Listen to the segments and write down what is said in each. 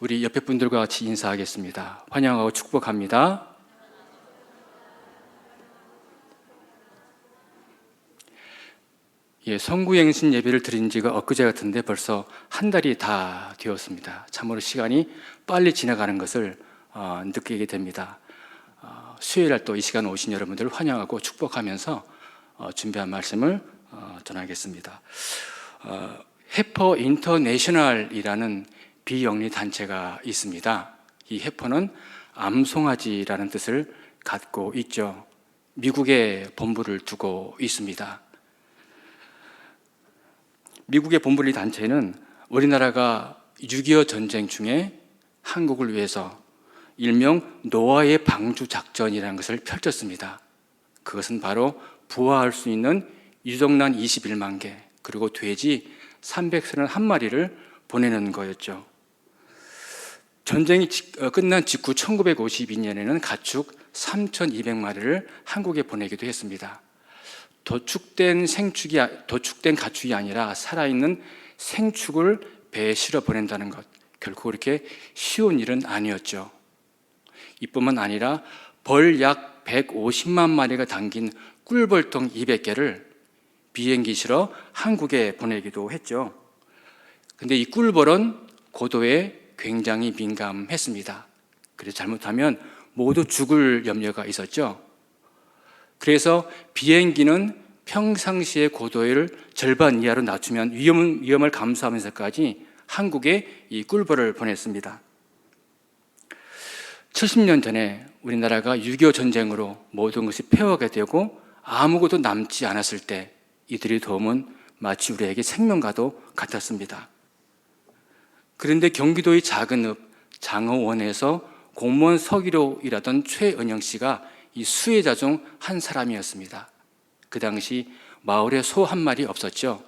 우리 옆에 분들과 같이 인사하겠습니다. 환영하고 축복합니다. 성구행신 예배를 드린 지가 엊그제 같은데 벌써 한 달이 다 되었습니다. 참으로 시간이 빨리 지나가는 것을 느끼게 됩니다. 수요일 날 또 이 시간 오신 여러분들을 환영하고 축복하면서 준비한 말씀을 전하겠습니다. 해퍼 인터내셔널이라는 비영리 단체가 있습니다. 이 해퍼는 암송아지라는 뜻을 갖고 있죠. 미국에 본부를 두고 있습니다. 미국의 본부의 단체는 우리나라가 6.25 전쟁 중에 한국을 위해서 일명 노아의 방주 작전이라는 것을 펼쳤습니다. 그것은 바로 부화할 수 있는 유정란 21만 개 그리고 돼지 331마리를 보내는 거였죠. 전쟁이 끝난 직후 1952년에는 가축 3,200마리를 한국에 보내기도 했습니다. 도축된 가축이 아니라 살아있는 생축을 배에 실어 보낸다는 것, 결코 그렇게 쉬운 일은 아니었죠. 이뿐만 아니라 벌 약 150만 마리가 담긴 꿀벌통 200개를 비행기 실어 한국에 보내기도 했죠. 근데 이 꿀벌은 고도에 굉장히 민감했습니다. 그래서 잘못하면 모두 죽을 염려가 있었죠. 그래서 비행기는 평상시의 고도를 절반 이하로 낮추면 위험을 감수하면서까지 한국에 이 꿀벌을 보냈습니다. 70년 전에 우리나라가 6.25 전쟁으로 모든 것이 폐허가 되고 아무것도 남지 않았을 때 이들의 도움은 마치 우리에게 생명과도 같았습니다. 그런데 경기도의 작은 읍 장어원에서 공무원 서기로 일하던 최은영 씨가 이 수혜자 중 한 사람이었습니다. 그 당시 마을에 소 한 마리 없었죠.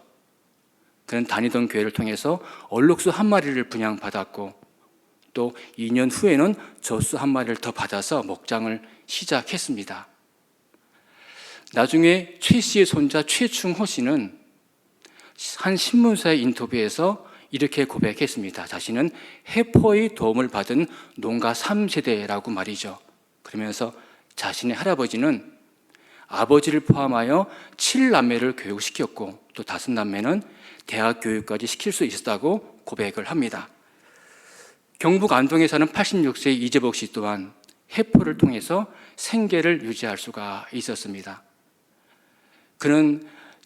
그는 다니던 교회를 통해서 얼룩소 한 마리를 분양받았고 또 2년 후에는 젖소 한 마리를 더 받아서 목장을 시작했습니다. 나중에 최 씨의 손자 최충호 씨는 한 신문사의 인터뷰에서 이렇게 고백했습니다. 자신은 해퍼의 도움을 받은 농가 3세대라고 말이죠. 그러면서 자신의 할아버지는 아버지를 포함하여 7남매를 교육시켰고 또 5남매는 대학 교육까지 시킬 수 있었다고 고백을 합니다. 경북 안동에 사는 86세의 이재복 씨 또한 해퍼를 통해서 생계를 유지할 수가 있었습니다.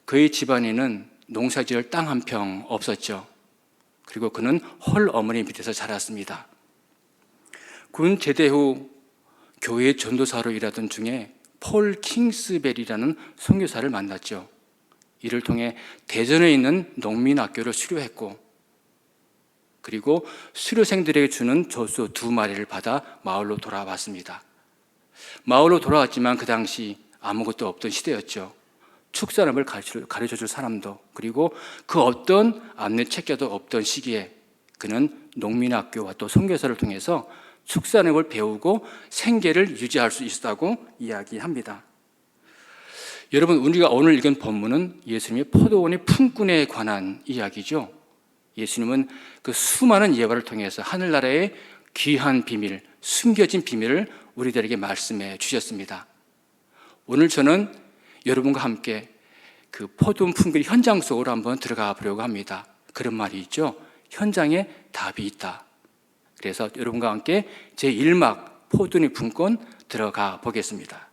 그의 집안에는 농사지을 땅 한 평 없었죠. 그리고 그는 헐 어머니 밑에서 자랐습니다. 군 제대 후 교회 전도사로 일하던 중에 폴 킹스벨이라는 선교사를 만났죠. 이를 통해 대전에 있는 농민학교를 수료했고 그리고 수료생들에게 주는 젖소 2마리를 받아 마을로 돌아왔습니다. 마을로 돌아왔지만 그 당시 아무것도 없던 시대였죠. 축산업을 가르쳐줄 사람도 그리고 그 어떤 안내 책자도 없던 시기에 그는 농민학교와 또 선교사를 통해서 축산업을 배우고 생계를 유지할 수 있었다고 이야기합니다. 여러분, 우리가 오늘 읽은 본문은 예수님의 포도원의 품꾼에 관한 이야기죠. 예수님은 그 수많은 예화를 통해서 하늘나라의 귀한 비밀, 숨겨진 비밀을 우리들에게 말씀해 주셨습니다. 오늘 저는 여러분과 함께 그 포도원 품꾼 현장 속으로 한번 들어가 보려고 합니다. 그런 말이 있죠. 현장에 답이 있다. 그래서 여러분과 함께 제1막 포도원의 품꾼 들어가 보겠습니다.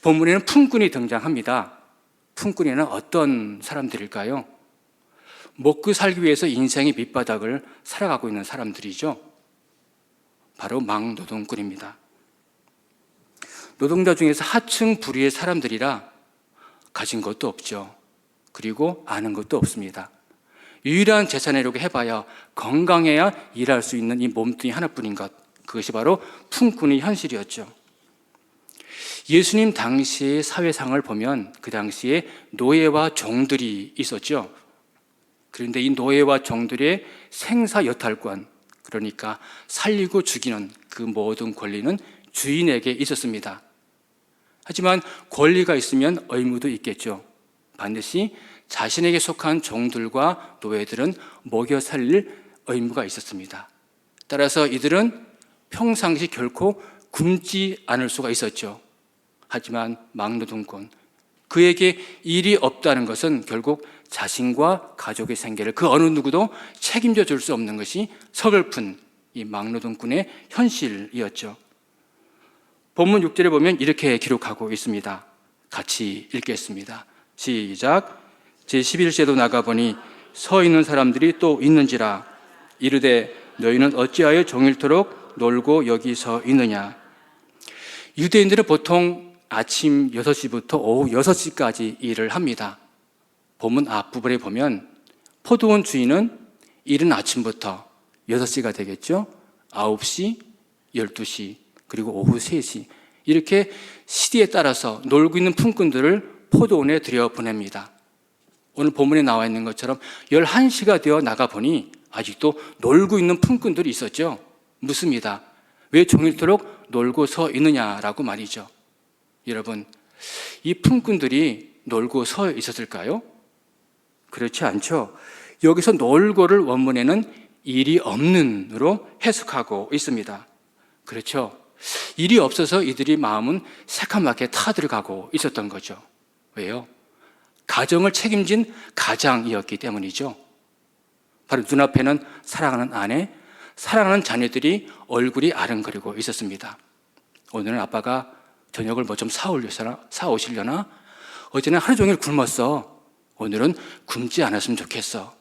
본문에는 품꾼이 등장합니다. 품꾼에는 어떤 사람들일까요? 먹고 살기 위해서 인생의 밑바닥을 살아가고 있는 사람들이죠. 바로 막노동꾼입니다. 노동자 중에서 하층 부류의 사람들이라 가진 것도 없죠. 그리고 아는 것도 없습니다. 유일한 재산이라고 해봐야 건강해야 일할 수 있는 이 몸뚱이 하나뿐인 것, 그것이 바로 품꾼의 현실이었죠. 예수님 당시의 사회상을 보면 그 당시에 노예와 종들이 있었죠. 그런데 이 노예와 종들의 생사여탈권, 그러니까 살리고 죽이는 그 모든 권리는 주인에게 있었습니다. 하지만 권리가 있으면 의무도 있겠죠. 반드시 자신에게 속한 종들과 노예들은 먹여 살릴 의무가 있었습니다. 따라서 이들은 평상시 결코 굶지 않을 수가 있었죠. 하지만 막노동꾼, 그에게 일이 없다는 것은 결국 자신과 가족의 생계를 그 어느 누구도 책임져 줄 수 없는 것이 서글픈 이 막노동꾼의 현실이었죠. 본문 6절에 보면 이렇게 기록하고 있습니다. 같이 읽겠습니다. 시작. 제11세도 나가보니 서 있는 사람들이 또 있는지라. 이르되 너희는 어찌하여 종일토록 놀고 여기 서 있느냐. 유대인들은 보통 아침 6시부터 오후 6시까지 일을 합니다. 본문 앞부분에 보면 포도원 주인은 이른 아침부터 6시가 되겠죠. 9시, 12시, 그리고 오후 3시 이렇게 시기에 따라서 놀고 있는 품꾼들을 포도원에 들여보냅니다. 오늘 본문에 나와 있는 것처럼 11시가 되어 나가보니 아직도 놀고 있는 품꾼들이 있었죠. 묻습니다. 왜 종일토록 놀고 서 있느냐라고 말이죠. 여러분, 이 품꾼들이 놀고 서 있었을까요? 그렇지 않죠. 여기서 놀고를 원문에는 일이 없는으로 해석하고 있습니다. 그렇죠. 일이 없어서 이들이 마음은 새카맣게 타들어가고 있었던 거죠. 왜요? 가정을 책임진 가장이었기 때문이죠. 바로 눈앞에는 사랑하는 아내, 사랑하는 자녀들이 얼굴이 아른거리고 있었습니다. 오늘은 아빠가 저녁을 뭐 좀 사오시려나? 어제는 하루 종일 굶었어. 오늘은 굶지 않았으면 좋겠어.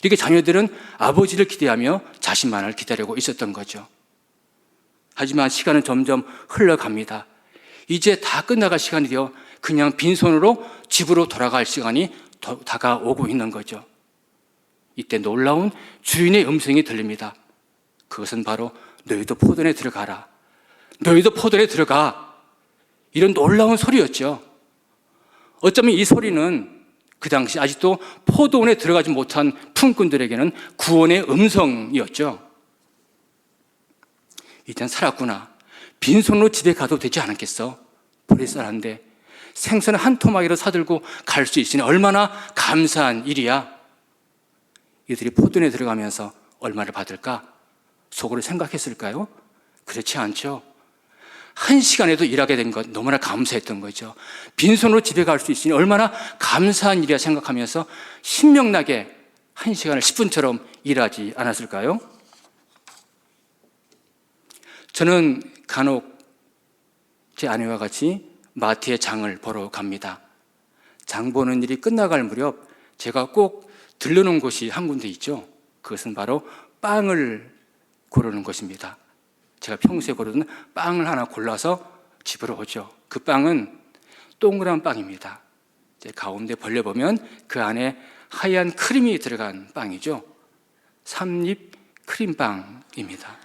이렇게 자녀들은 아버지를 기대하며 자신만을 기다리고 있었던 거죠. 하지만 시간은 점점 흘러갑니다. 이제 다 끝나갈 시간이 되어 그냥 빈손으로 집으로 돌아갈 시간이 다가오고 있는 거죠. 이때 놀라운 주인의 음성이 들립니다. 그것은 바로 너희도 포도원에 들어가라. 너희도 포도원에 들어가. 이런 놀라운 소리였죠. 어쩌면 이 소리는 그 당시 아직도 포도원에 들어가지 못한 품꾼들에게는 구원의 음성이었죠. 이젠 살았구나. 빈손으로 집에 가도 되지 않았겠어? 보리쌀한데 생선 한 토막이라도 사들고 갈 수 있으니 얼마나 감사한 일이야. 이들이 포도원에 들어가면서 얼마를 받을까? 속으로 생각했을까요? 그렇지 않죠. 1시간에도 일하게 된 것 너무나 감사했던 거죠. 빈손으로 집에 갈 수 있으니 얼마나 감사한 일이야 생각하면서 신명나게 1시간을 10분처럼 일하지 않았을까요? 저는 간혹 제 아내와 같이 마트에 장을 보러 갑니다. 장 보는 일이 끝나갈 무렵 제가 꼭 들르는 곳이 한 군데 있죠. 그것은 바로 빵을 고르는 것입니다. 제가 평소에 고르는 빵을 하나 골라서 집으로 오죠. 그 빵은 동그란 빵입니다. 이제 가운데 벌려보면 그 안에 하얀 크림이 들어간 빵이죠. 삼립 크림빵입니다.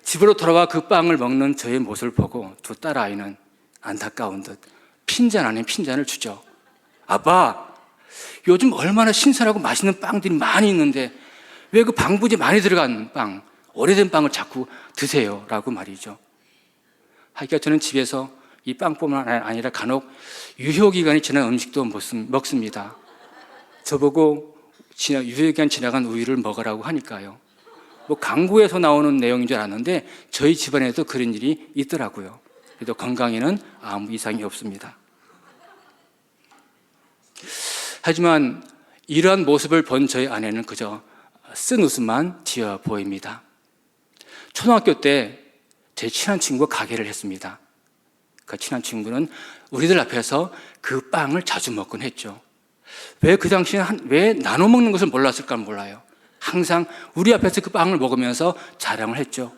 집으로 돌아와 그 빵을 먹는 저의 모습을 보고 두 딸아이는 안타까운 듯 핀잔 아닌 핀잔을 주죠. 아빠, 요즘 얼마나 신선하고 맛있는 빵들이 많이 있는데 왜 그 방부제 많이 들어간 빵, 오래된 빵을 자꾸 드세요? 라고 말이죠. 하기가 저는 집에서 이 빵뿐만 아니라 간혹 유효기간이 지난 음식도 먹습니다. 저보고 유효기간 지나간 우유를 먹으라고 하니까요. 뭐 광고에서 나오는 내용인 줄 알았는데 저희 집안에도 그런 일이 있더라고요. 그래도 건강에는 아무 이상이 없습니다. 하지만 이러한 모습을 본 저희 아내는 그저 쓴 웃음만 지어 보입니다. 초등학교 때 제 친한 친구가 가게를 했습니다. 그 친한 친구는 우리들 앞에서 그 빵을 자주 먹곤 했죠. 왜 그 당시에는 왜 나눠 먹는 것을 몰랐을까 몰라요. 항상 우리 앞에서 그 빵을 먹으면서 자랑을 했죠.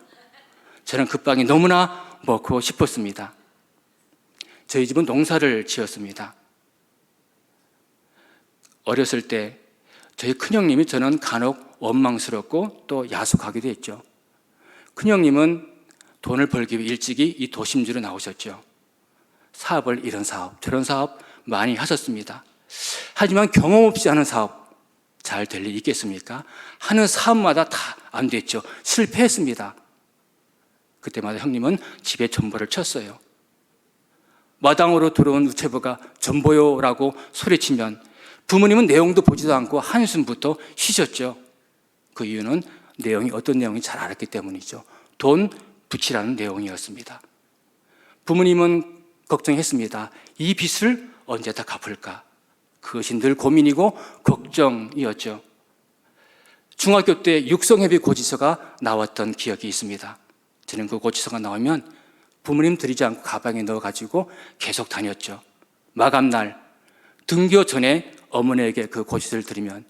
저는 그 빵이 너무나 먹고 싶었습니다. 저희 집은 농사를 지었습니다. 어렸을 때 저희 큰형님이 저는 간혹 원망스럽고 또 야속하기도 했죠. 큰형님은 돈을 벌기 위해 일찍이 이 도심지로 나오셨죠. 사업을 이런 사업 저런 사업 많이 하셨습니다. 하지만 경험 없이 하는 사업 잘 될 일 있겠습니까? 하는 사업마다 다 안 됐죠. 실패했습니다. 그때마다 형님은 집에 전보를 쳤어요. 마당으로 들어온 우체부가 전보요라고 소리치면 부모님은 내용도 보지도 않고 한숨부터 쉬셨죠. 그 이유는 내용이 어떤 내용인지 잘 알았기 때문이죠. 돈 빚이라는 내용이었습니다. 부모님은 걱정했습니다. 이 빚을 언제 다 갚을까? 그것이 늘 고민이고 걱정이었죠. 중학교 때 육성회비 고지서가 나왔던 기억이 있습니다. 저는 그 고지서가 나오면 부모님 드리지 않고 가방에 넣어가지고 계속 다녔죠. 마감날 등교 전에 어머니에게 그 고지서를 드리면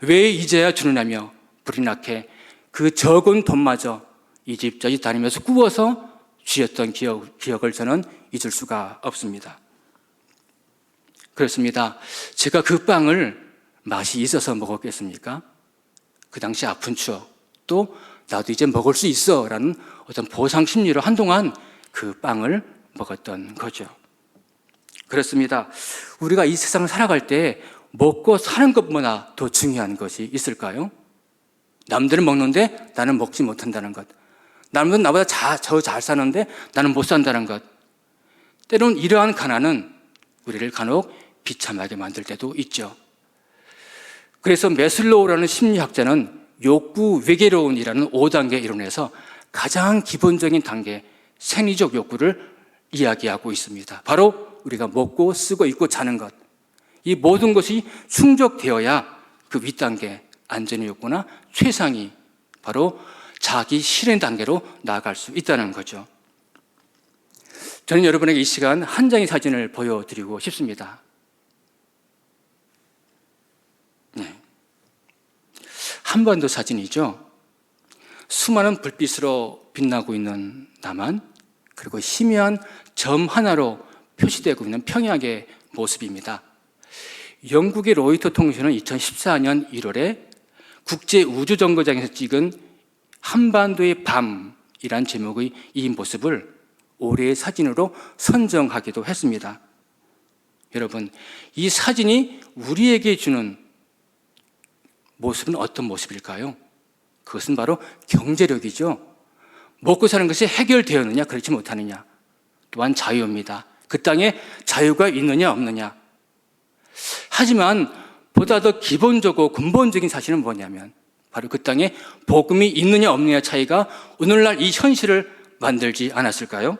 왜 이제야 주느냐며 불이 나게 그 적은 돈마저 이 집 저 집 다니면서 꾸어서 쥐었던 기억을 저는 잊을 수가 없습니다. 그렇습니다. 제가 그 빵을 맛이 있어서 먹었겠습니까? 그 당시 아픈 추억, 또 나도 이제 먹을 수 있어 라는 어떤 보상 심리로 한동안 그 빵을 먹었던 거죠. 그렇습니다. 우리가 이 세상을 살아갈 때 먹고 사는 것보다 더 중요한 것이 있을까요? 남들은 먹는데 나는 먹지 못한다는 것. 남들은 나보다 더 잘 사는데 나는 못 산다는 것. 때로는 이러한 가난은 우리를 간혹 비참하게 만들 때도 있죠. 그래서 매슬로우라는 심리학자는 욕구 외계론이라는 5단계 이론에서 가장 기본적인 단계, 생리적 욕구를 이야기하고 있습니다. 바로 우리가 먹고 쓰고 입고 자는 것. 이 모든 것이 충족되어야 그 윗단계, 안전의 욕구나 최상위, 바로 자기 실현 단계로 나아갈 수 있다는 거죠. 저는 여러분에게 이 시간 한 장의 사진을 보여드리고 싶습니다. 네. 한반도 사진이죠. 수많은 불빛으로 빛나고 있는 남한, 그리고 희미한 점 하나로 표시되고 있는 평양의 모습입니다. 영국의 로이터 통신은 2014년 1월에 국제우주정거장에서 찍은 한반도의 밤이란 제목의 이 모습을 올해의 사진으로 선정하기도 했습니다. 여러분, 이 사진이 우리에게 주는 모습은 어떤 모습일까요? 그것은 바로 경제력이죠. 먹고 사는 것이 해결되었느냐, 그렇지 못하느냐. 또한 자유입니다. 그 땅에 자유가 있느냐, 없느냐. 하지만 보다 더 기본적이고 근본적인 사실은 뭐냐면 바로 그 땅에 복음이 있느냐 없느냐 차이가 오늘날 이 현실을 만들지 않았을까요?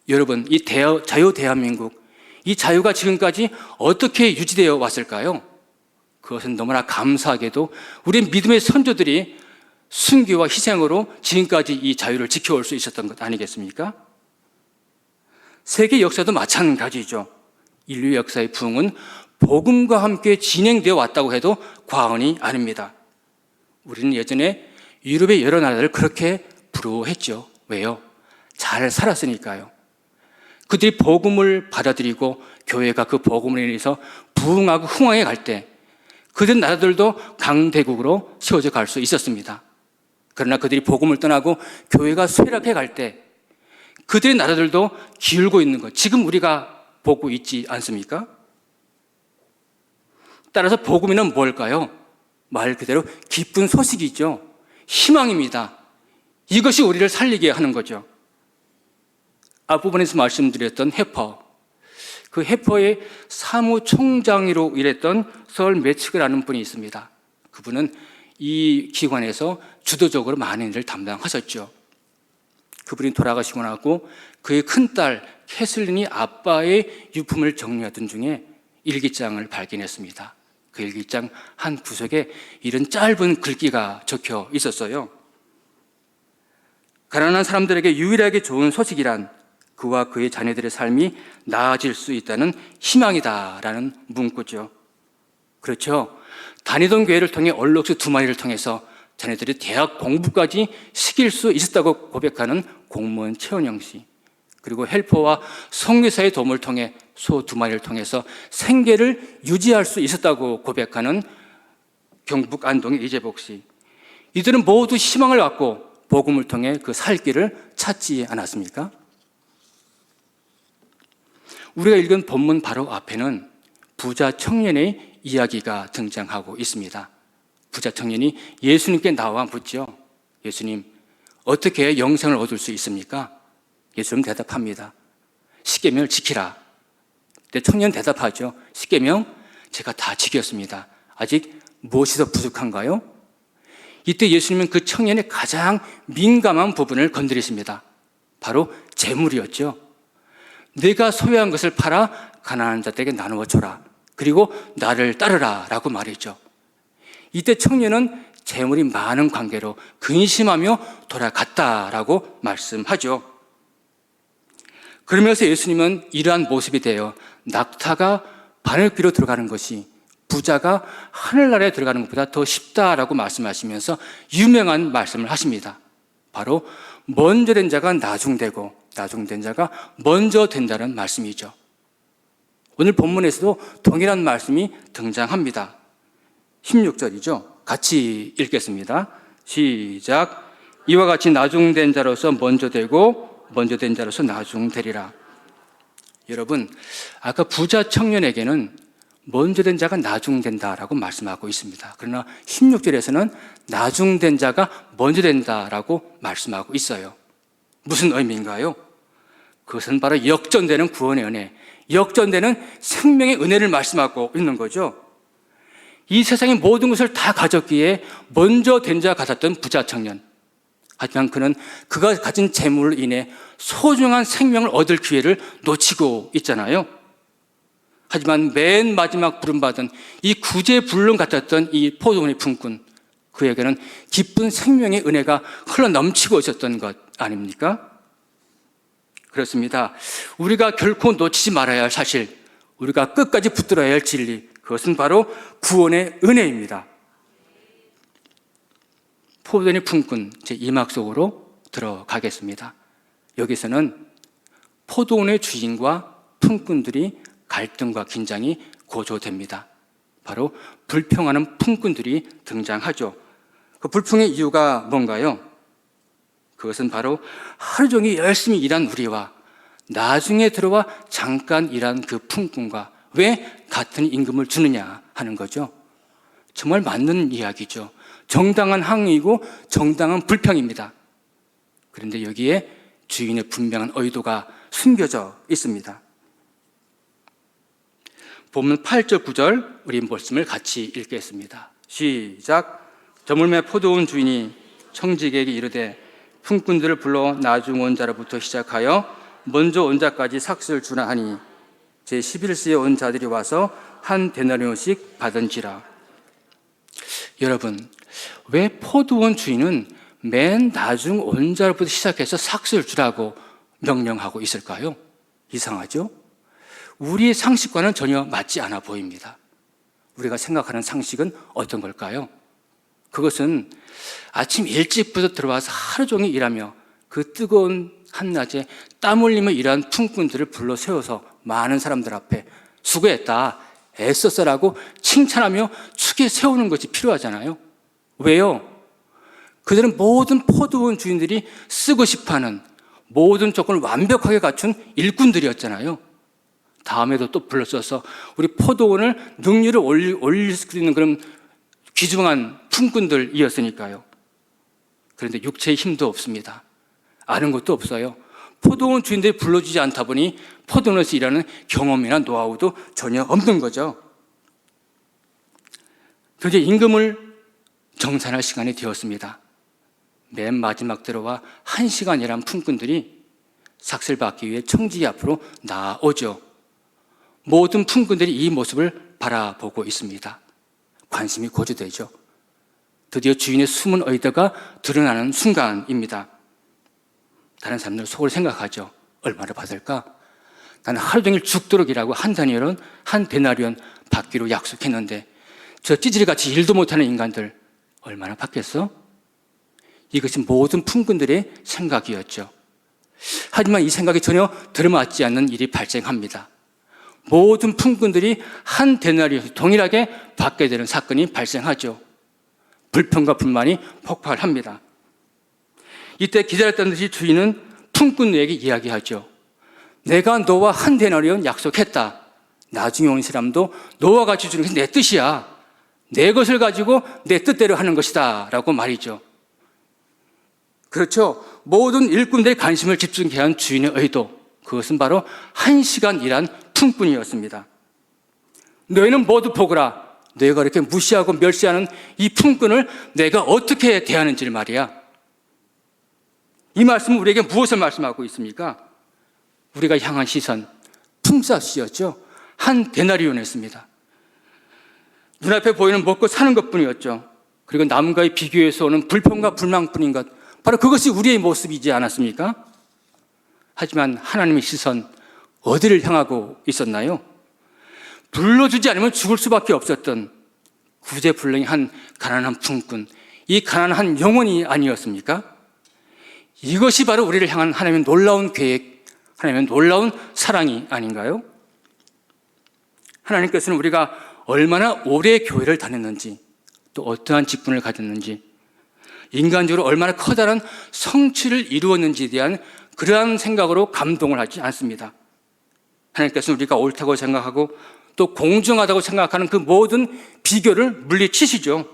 여러분, 이 자유 대한민국, 이 자유가 지금까지 어떻게 유지되어 왔을까요? 그것은 너무나 감사하게도 우리 믿음의 선조들이 순교와 희생으로 지금까지 이 자유를 지켜올 수 있었던 것 아니겠습니까? 세계 역사도 마찬가지죠. 인류 역사의 부흥은 복음과 함께 진행되어 왔다고 해도 과언이 아닙니다. 우리는 예전에 유럽의 여러 나라를 그렇게 부러워했죠. 왜요? 잘 살았으니까요. 그들이 복음을 받아들이고 교회가 그 복음을 인해서 부흥하고 흥왕해 갈 때 그들 나라들도 강대국으로 세워져 갈 수 있었습니다. 그러나 그들이 복음을 떠나고 교회가 쇠락해 갈 때 그들의 나라들도 기울고 있는 것, 지금 우리가 보고 있지 않습니까? 따라서 복음이는 뭘까요? 말 그대로 기쁜 소식이죠. 희망입니다. 이것이 우리를 살리게 하는 거죠. 앞부분에서 말씀드렸던 해퍼, 그 해퍼의 사무총장으로 일했던 설 매치그라는 분이 있습니다. 그분은 이 기관에서 주도적으로 많은 일을 담당하셨죠. 그분이 돌아가시고 나고 그의 큰딸 캐슬린이 아빠의 유품을 정리하던 중에 일기장을 발견했습니다. 그 일기장 한 구석에 이런 짧은 글귀가 적혀 있었어요. 가난한 사람들에게 유일하게 좋은 소식이란 그와 그의 자녀들의 삶이 나아질 수 있다는 희망이다라는 문구죠. 그렇죠. 다니던 교회를 통해 얼룩수 2마리를 통해서 자녀들이 대학 공부까지 시킬 수 있었다고 고백하는 공무원 최은영 씨, 그리고 헬퍼와 선교사의 도움을 통해 소 2마리를 통해서 생계를 유지할 수 있었다고 고백하는 경북 안동의 이재복 씨, 이들은 모두 희망을 갖고 복음을 통해 그 살 길을 찾지 않았습니까? 우리가 읽은 본문 바로 앞에는 부자 청년의 이야기가 등장하고 있습니다. 부자 청년이 예수님께 나와 묻죠. 예수님, 어떻게 영생을 얻을 수 있습니까? 예수님 대답합니다. 십계명을 지키라. 근데 청년 대답하죠. 십계명 제가 다 지켰습니다. 아직 무엇이 더 부족한가요? 이때 예수님은 그 청년의 가장 민감한 부분을 건드리십니다. 바로 재물이었죠. 내가 소유한 것을 팔아 가난한 자들에게 나누어 줘라. 그리고 나를 따르라 라고 말이죠. 이때 청년은 재물이 많은 관계로 근심하며 돌아갔다라고 말씀하죠. 그러면서 예수님은 이러한 모습이 되어 낙타가 바늘귀로 들어가는 것이 부자가 하늘나라에 들어가는 것보다 더 쉽다라고 말씀하시면서 유명한 말씀을 하십니다. 바로 먼저 된 자가 나중되고 나중된 자가 먼저 된다는 말씀이죠. 오늘 본문에서도 동일한 말씀이 등장합니다. 16절이죠. 같이 읽겠습니다. 시작. 이와 같이 나중된 자로서 먼저 되고 먼저 된 자로서 나중되리라. 여러분, 아까 부자 청년에게는 먼저 된 자가 나중된다라고 말씀하고 있습니다. 그러나 16절에서는 나중된 자가 먼저 된다라고 말씀하고 있어요. 무슨 의미인가요? 그것은 바로 역전되는 구원의 은혜, 역전되는 생명의 은혜를 말씀하고 있는 거죠. 이 세상의 모든 것을 다 가졌기에 먼저 된 자 같았던 부자 청년. 하지만 그는 그가 가진 재물로 인해 소중한 생명을 얻을 기회를 놓치고 있잖아요. 하지만 맨 마지막 부름받은 이 구제불능 같았던 이 포도원의 품꾼, 그에게는 기쁜 생명의 은혜가 흘러넘치고 있었던 것 아닙니까? 그렇습니다. 우리가 결코 놓치지 말아야 할 사실, 우리가 끝까지 붙들어야 할 진리, 그것은 바로 구원의 은혜입니다. 포도원의 품꾼, 제 2막 속으로 들어가겠습니다. 여기서는 포도원의 주인과 품꾼들이 갈등과 긴장이 고조됩니다. 바로 불평하는 품꾼들이 등장하죠. 그 불평의 이유가 뭔가요? 그것은 바로 하루 종일 열심히 일한 우리와 나중에 들어와 잠깐 일한 그 품꾼과 왜 같은 임금을 주느냐 하는 거죠. 정말 맞는 이야기죠. 정당한 항의이고 정당한 불평입니다. 그런데 여기에 주인의 분명한 의도가 숨겨져 있습니다. 본문 8절 9절 우리 말씀을 같이 읽겠습니다. 시작. 저물매 포도원 주인이 청지기에게 이르되 품꾼들을 불러 나중 온 자로부터 시작하여 먼저 온 자까지 삭슬 주나 하니 제11세에 온 자들이 와서 한 데나리온씩 받은지라. 여러분, 왜 포도원 주인은 맨 나중 온 자로부터 시작해서 삭슬 주라고 명령하고 있을까요? 이상하죠? 우리의 상식과는 전혀 맞지 않아 보입니다. 우리가 생각하는 상식은 어떤 걸까요? 그것은 아침 일찍부터 들어와서 하루 종일 일하며 그 뜨거운 한낮에 땀 흘리며 일한 품꾼들을 불러 세워서 많은 사람들 앞에 수고했다, 애썼어라고 칭찬하며 축에 세우는 것이 필요하잖아요. 왜요? 그들은 모든 포도원 주인들이 쓰고 싶어하는 모든 조건을 완벽하게 갖춘 일꾼들이었잖아요. 다음에도 또 불러서서 우리 포도원을 능률을 올릴 수 있는 그런 귀중한 품꾼들이었으니까요. 그런데 육체의 힘도 없습니다. 아는 것도 없어요. 포도원 주인들이 불러주지 않다 보니 포도원에서 일하는 경험이나 노하우도 전혀 없는 거죠. 드디어 임금을 정산할 시간이 되었습니다. 맨 마지막 들어와 1시간 일한 품꾼들이 삭슬받기 위해 청지기 앞으로 나오죠. 모든 품꾼들이 이 모습을 바라보고 있습니다. 관심이 고조되죠. 드디어 주인의 숨은 의도가 드러나는 순간입니다. 다른 사람들은 속으로 생각하죠. 얼마나 받을까? 나는 하루 종일 죽도록 일하고 한 데나리온 받기로 약속했는데 저 찌질이같이 일도 못하는 인간들 얼마나 받겠어? 이것이 모든 품꾼들의 생각이었죠. 하지만 이 생각이 전혀 들어맞지 않는 일이 발생합니다. 모든 품꾼들이 한 데나리온을 동일하게 받게 되는 사건이 발생하죠. 불평과 불만이 폭발합니다. 이때 기다렸던 듯이 주인은 품꾼에게 이야기하죠. 내가 너와 한 데나리온 약속했다. 나중에 온 사람도 너와 같이 주는 것이 내 뜻이야. 내 것을 가지고 내 뜻대로 하는 것이다 라고 말이죠. 그렇죠. 모든 일꾼들의 관심을 집중케 한 주인의 의도, 그것은 바로 1시간 일한 품꾼이었습니다. 너희는 모두 보거라. 내가 이렇게 무시하고 멸시하는 이 품꾼을 내가 어떻게 대하는지를 말이야. 이 말씀은 우리에게 무엇을 말씀하고 있습니까? 우리가 향한 시선, 품삯이었죠. 한 데나리온이었습니다. 눈앞에 보이는 먹고 사는 것뿐이었죠. 그리고 남과의 비교해서 오는 불평과 불만뿐인 것, 바로 그것이 우리의 모습이지 않았습니까? 하지만 하나님의 시선, 어디를 향하고 있었나요? 불러주지 않으면 죽을 수밖에 없었던 구제불능의 한 가난한 품꾼, 이 가난한 영혼이 아니었습니까? 이것이 바로 우리를 향한 하나님의 놀라운 계획, 하나님의 놀라운 사랑이 아닌가요? 하나님께서는 우리가 얼마나 오래 교회를 다녔는지, 또 어떠한 직분을 가졌는지, 인간적으로 얼마나 커다란 성취를 이루었는지에 대한 그러한 생각으로 감동을 하지 않습니다. 하나님께서는 우리가 옳다고 생각하고 또 공정하다고 생각하는 그 모든 비교를 물리치시죠.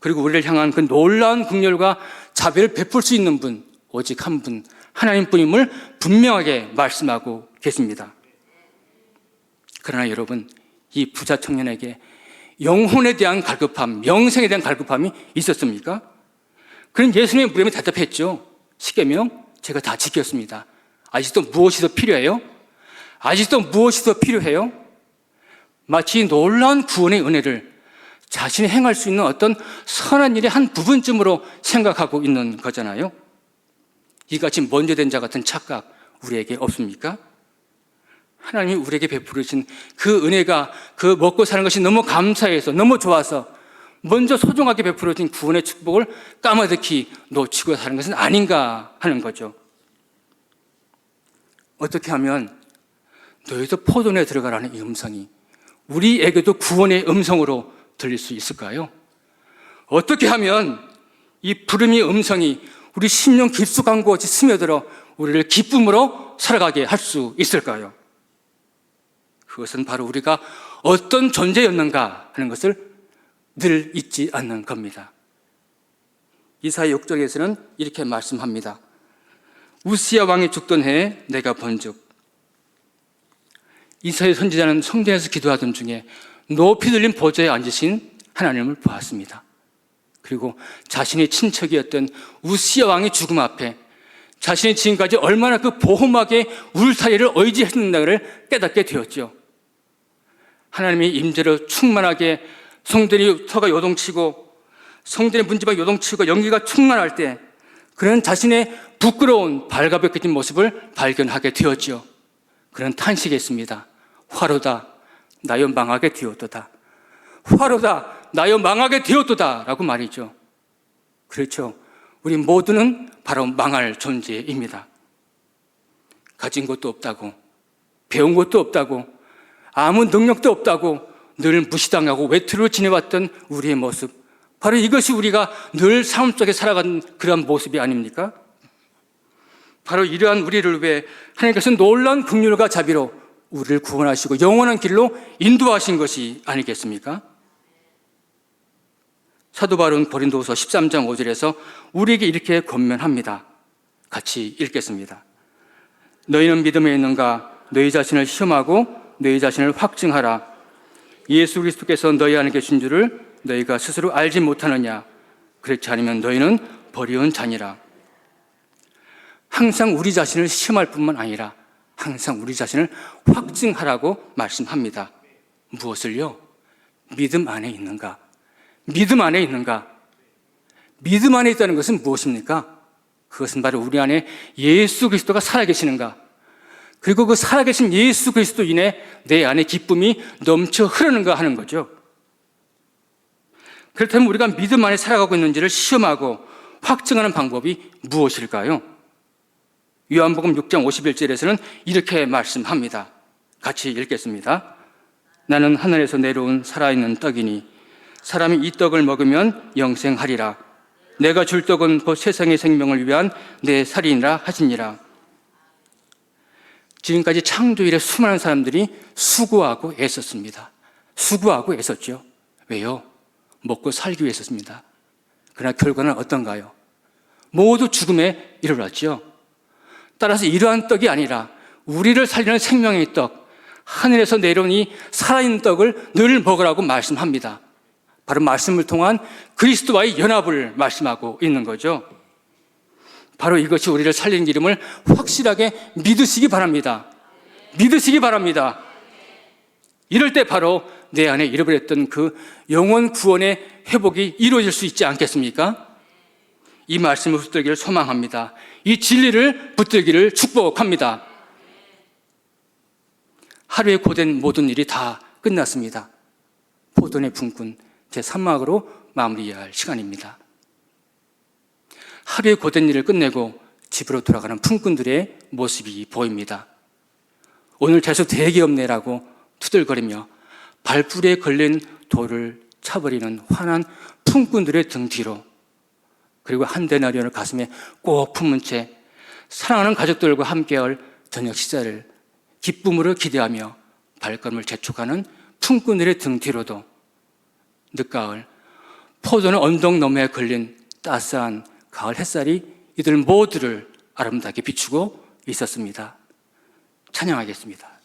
그리고 우리를 향한 그 놀라운 긍휼과 자비를 베풀 수 있는 분, 오직 한 분, 하나님뿐임을 분명하게 말씀하고 계십니다. 그러나 여러분, 이 부자 청년에게 영혼에 대한 갈급함, 명생에 대한 갈급함이 있었습니까? 그는 예수님의 물음에 대답했죠. 십계명 제가 다 지켰습니다. 아직도 무엇이 더 필요해요? 아직도 무엇이 더 필요해요? 마치 놀라운 구원의 은혜를 자신이 행할 수 있는 어떤 선한 일의 한 부분쯤으로 생각하고 있는 거잖아요. 이같이 먼저 된 자 같은 착각 우리에게 없습니까? 하나님이 우리에게 베푸르신 그 은혜가, 그 먹고 사는 것이 너무 감사해서, 너무 좋아서 먼저 소중하게 베풀어진 구원의 축복을 까마득히 놓치고 사는 것은 아닌가 하는 거죠. 어떻게 하면 너희도 포도원에 들어가라는 이 음성이 우리에게도 구원의 음성으로 들릴 수 있을까요? 어떻게 하면 이 부름의 음성이 우리 심령 깊숙한 곳에 스며들어 우리를 기쁨으로 살아가게 할 수 있을까요? 그것은 바로 우리가 어떤 존재였는가 하는 것을 늘 잊지 않는 겁니다. 이사야 6장에서는 이렇게 말씀합니다. 우시야 왕이 죽던 해에 내가 본즉. 이사야 선지자는 성전에서 기도하던 중에 높이 들린 보좌에 앉으신 하나님을 보았습니다. 그리고 자신의 친척이었던 우시야 왕의 죽음 앞에 자신이 지금까지 얼마나 그 보호막의 울타리를 의지했는가를 깨닫게 되었죠. 하나님의 임재로 충만하게 성전이 터가 요동치고 성전의 문지방 요동치고 연기가 충만할 때 그는 자신의 부끄러운 발가벗겨진 모습을 발견하게 되었죠. 그는 탄식했습니다. 화로다 나여 망하게 되었도다. 화로다 나여 망하게 되었도다 라고 말이죠. 그렇죠. 우리 모두는 바로 망할 존재입니다. 가진 것도 없다고, 배운 것도 없다고, 아무 능력도 없다고 늘 무시당하고 외투로 지내왔던 우리의 모습, 바로 이것이 우리가 늘 삶 속에 살아가는 그런 모습이 아닙니까? 바로 이러한 우리를 위해 하나님께서 놀라운 긍휼과 자비로 우리를 구원하시고 영원한 길로 인도하신 것이 아니겠습니까? 사도 바울은 고린도후서 13장 5절에서 우리에게 이렇게 권면합니다. 같이 읽겠습니다. 너희는 믿음에 있는가? 너희 자신을 시험하고 너희 자신을 확증하라. 예수 그리스도께서 너희 안에 계신 줄을 너희가 스스로 알지 못하느냐? 그렇지 않으면 너희는 버리운 자니라. 항상 우리 자신을 시험할 뿐만 아니라 항상 우리 자신을 확증하라고 말씀합니다. 무엇을요? 믿음 안에 있는가? 믿음 안에 있는가? 믿음 안에 있다는 것은 무엇입니까? 그것은 바로 우리 안에 예수 그리스도가 살아계시는가? 그리고 그 살아계신 예수 그리스도 인해 내 안에 기쁨이 넘쳐 흐르는가 하는 거죠. 그렇다면 우리가 믿음 안에 살아가고 있는지를 시험하고 확증하는 방법이 무엇일까요? 요한복음 6장 51절에서는 이렇게 말씀합니다. 같이 읽겠습니다. 나는 하늘에서 내려온 살아있는 떡이니 사람이 이 떡을 먹으면 영생하리라. 내가 줄 떡은 곧 세상의 생명을 위한 내 살이니라 하시니라. 지금까지 창조일에 수많은 사람들이 수고하고 애썼습니다. 수고하고 애썼죠. 왜요? 먹고 살기 위해서입니다. 그러나 결과는 어떤가요? 모두 죽음에 이르렀죠. 따라서 이러한 떡이 아니라 우리를 살리는 생명의 떡, 하늘에서 내려온 이 살아있는 떡을 늘 먹으라고 말씀합니다. 바로 말씀을 통한 그리스도와의 연합을 말씀하고 있는 거죠. 바로 이것이 우리를 살리는 이름을 확실하게 믿으시기 바랍니다. 믿으시기 바랍니다. 이럴 때 바로 내 안에 잃어버렸던 그 영혼 구원의 회복이 이루어질 수 있지 않겠습니까? 이 말씀을 붙들기를 소망합니다. 이 진리를 붙들기를 축복합니다. 하루에 고된 모든 일이 다 끝났습니다. 포도원의 품꾼 제3막으로 마무리해야 할 시간입니다. 하루의 고된 일을 끝내고 집으로 돌아가는 품꾼들의 모습이 보입니다. 오늘 재수 되게 없네라고 투덜거리며 발불에 걸린 돌을 차버리는 화난 품꾼들의 등 뒤로, 그리고 한 데나리온을 가슴에 꼭 품은 채 사랑하는 가족들과 함께할 저녁 식사를 기쁨으로 기대하며 발걸음을 재촉하는 품꾼들의 등 뒤로도 늦가을 포도는 언덕 너머에 걸린 따스한 가을 햇살이 이들 모두를 아름답게 비추고 있었습니다. 찬양하겠습니다.